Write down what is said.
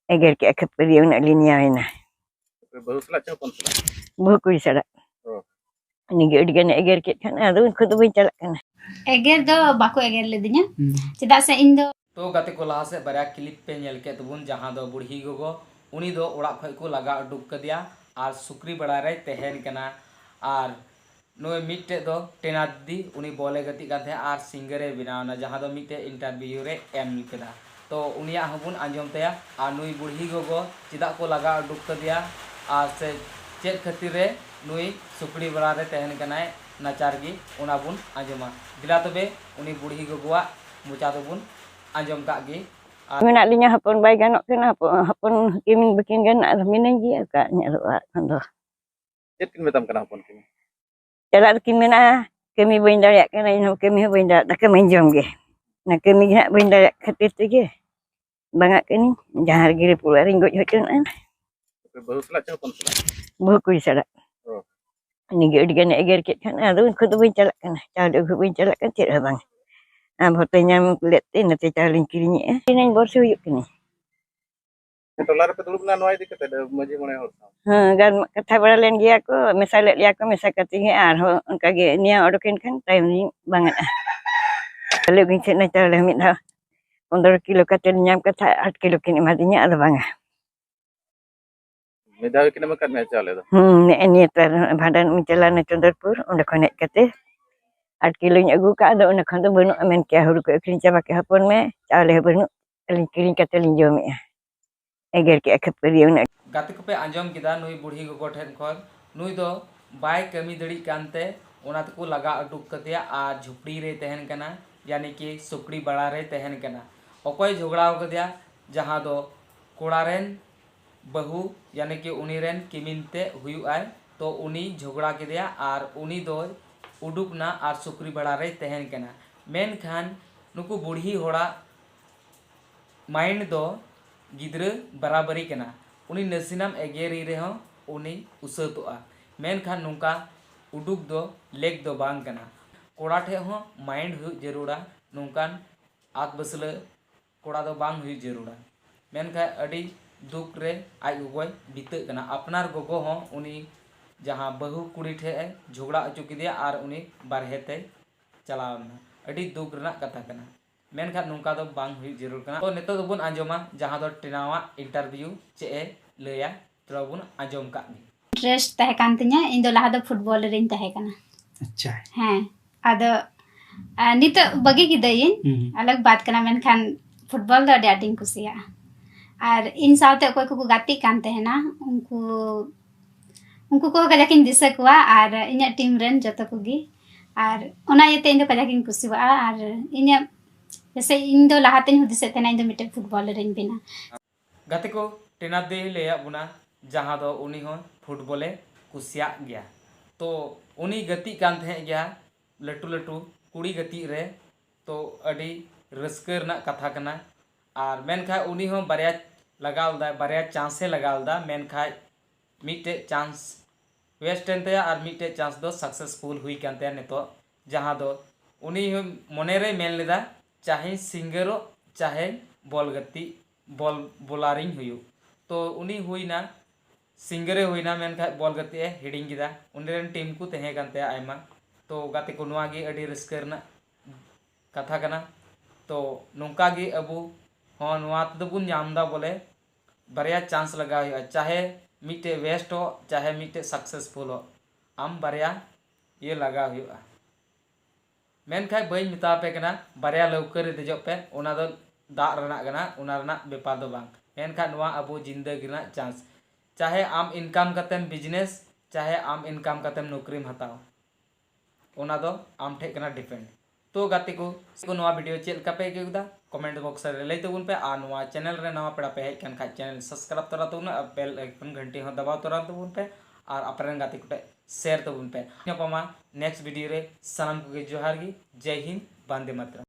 Eager के खपरी उन लिनिया है ना बहु सला चे हपन सला बहु कुड़ी सड़ा निगे अडिगन एगर के खाना अदो उनको तो बई चला खाना एगर दो बाको एगर लेदिnya चेदा से इन दो तो गाते को लाहा से बारे क्लिप पे नेल के तबुन जहां दो बुढ़ी गोगो उनी दो ओड़ा खय को लगा उडुक कदिया आर सुक्री बड़ा रे तहन कना आर नोय मिटे दो टेनादी उनी बोले गति काथे आर सिंगरे बिनावना जहां दो मिटे इंटरव्यू रे एम केदा तो उनिया हबुन आंजम तया आर नुई बुढ़ी गोगो चिदा को लगा उडुक कदिया आर से चेक खातिर रे नुई सुक्री बड़ा रे तहन कनाय नाचारगी उना बुन आंजमा दिला तबे उनी बुढ़ी गोगोवा मुचा तबुन आंजम कागे मेना लिnya hapon bay ganok kena hapon kimin bikin ganak minan dia ka nyarua kando चेत किन मेतम कना हपन किन cala kimina kami bain dayak kena ino kami bain dayak tak menjom ge na kami nak bain dayak khatir tu ge bangak kini jahar giri pula ringgot hotun an बहु सला चे हपन सला बहु kuy sada ni ge digan eger ke kana adu ko tu bain cala kana cala ko bain cala kan tidak bang hotelnya kulit tin nanti calin kirinya ini borsu yuk kini टोला रे पे दुलुब ना नोय दिक्कत है मजे मने होत gan kata baralan dia ko misal lihat ko misal katingi arho kage nia odokin kan time ni banget kalau gini nak cala mit ha 15 kilo kata nyam kata 8 kilo kini matinya ada bang मेदा किन मकत में चले दो ni ter badan menjalan Condorpur udah konek kate 8 kilo nya agu ka ada una kan tu benu amen kia huru ko kini caba ke hapon me cale benu kini kata linjo me eger ke khapri una गाते को पे आंजम किदा नुई बुढ़ी गोगो ठेन खन नुई दो bye कमी दड़ी कानते ओना तको लगा अडुक कतिया आ झुपड़ी रे तहन कना यानी कि सुकड़ी बड़ा रे तहन कना ओकोय झगड़ा कदिया जहां दो कोड़ारेन बहु यानी कि उनी रेन किमिनते हुयु आय तो उनी झगड़ा कदिया आर उनी दो उडुकना आर सुकड़ी बड़ा रे तहन कना मेन खान नुकु बुढ़ी होड़ा माइंड दो गिद्र बराबरी कना उनी नसीनाम एगेरी रे हो उनी उसतोआ मेन खान नुका उडुक दो लेग दो बांग कना कोड़ा ठे हो माइंड हु जरूरा नुकान आग बसले कोड़ा दो बांग हु जरूरा मेन खा अडी दुख रे आई उगोय बिते कना अपनार गोगो हो उनी जहां बहु कुड़ी ठे झगड़ा अचु किदिया आर उनी बारहेते चलावना अडी दुख रना कथा कना मेन खा नुका दो बांग हुई जरूर कना तो नेतो दोबुन आंजमा जहां दो टिनावा इंटरव्यू चे लेया त्रोबुन आंजम का इंटरेस्ट तहे कांतिnya इन दो लाहा दो फुटबॉल रे तहे कना अच्छा हां आदो नित बगी किदइन अलग बात कना मेन खान फुटबॉल दो डाटिंग कुसिया और इन साथे कोई को गाती कांते है ना उनको को कजाकिन दिसे कुआ और इन्या टीम रेन जतो कोगी और ओना येते इन दो कजाकिन कुसिवा और इन्या जैसे इन दो लाहाते हुदिसे तेना इन दो मिटे फुटबॉल रेन बिना गाते को टेना दे लेया बुना जहां दो उनी हो फुटबॉले कुसिया गया तो उनी गति कान थे गया लटू लटू कुड़ी गति रे तो अडी रस्कर ना कथा कना और मेनखा उनी हो बारिया लगाल दा बारिया चांसे लगाल दा मेनखा मिटे चांस वेस्टर्न ते और मिटे चांस दो सक्सेसफुल हुई कानते नेतो जहां दो उनी हो मने रे मेन लेदा चाहे सिंगरो चाहे बॉल गति बॉल बोलारिंग हुई तो उनी हुईना सिंगरे हुईना मेनखा बॉल गति हिडिंग किदा उनरेन टीम को तहे कानते आयमा तो गाते को नोआ गे अडी रस्कर ना कथा कना तो नोंका गे अबु हो नोआ तदबुन नामदा बोले बारिया चांस लगा हुआ चाहे मिटे वेस्ट हो चाहे मिटे सक्सेसफुल हो आम बारिया ये लगा हुआ मेनखा बई मिता पे कना बारिया लौकर देजो पे ओना दो दा रना कना ओना रना बेपार दो बांग मेनखा नोआ अबो जिंदगी ना चांस चाहे आम इनकम कतेम बिजनेस चाहे आम इनकम कतेम नौकरी हताओ ओना दो आम ठे कना डिपेंड तो गाते को नोआ वीडियो चेल का पे केदा कमेंट बॉक्स रे लई तबुन पे आ नोआ चैनल रे नवा पेड़ा पे हेज कन खा चैनल सब्सक्राइब तोरा तबुन बेल आइकन घंटी हो दबाव तोरा तबुन पे और अपरेन गाते कुटे शेयर तबुन पे नेक्स्ट वीडियो रे सलाम को जोहार गी जय हिंद वंदे मातरम।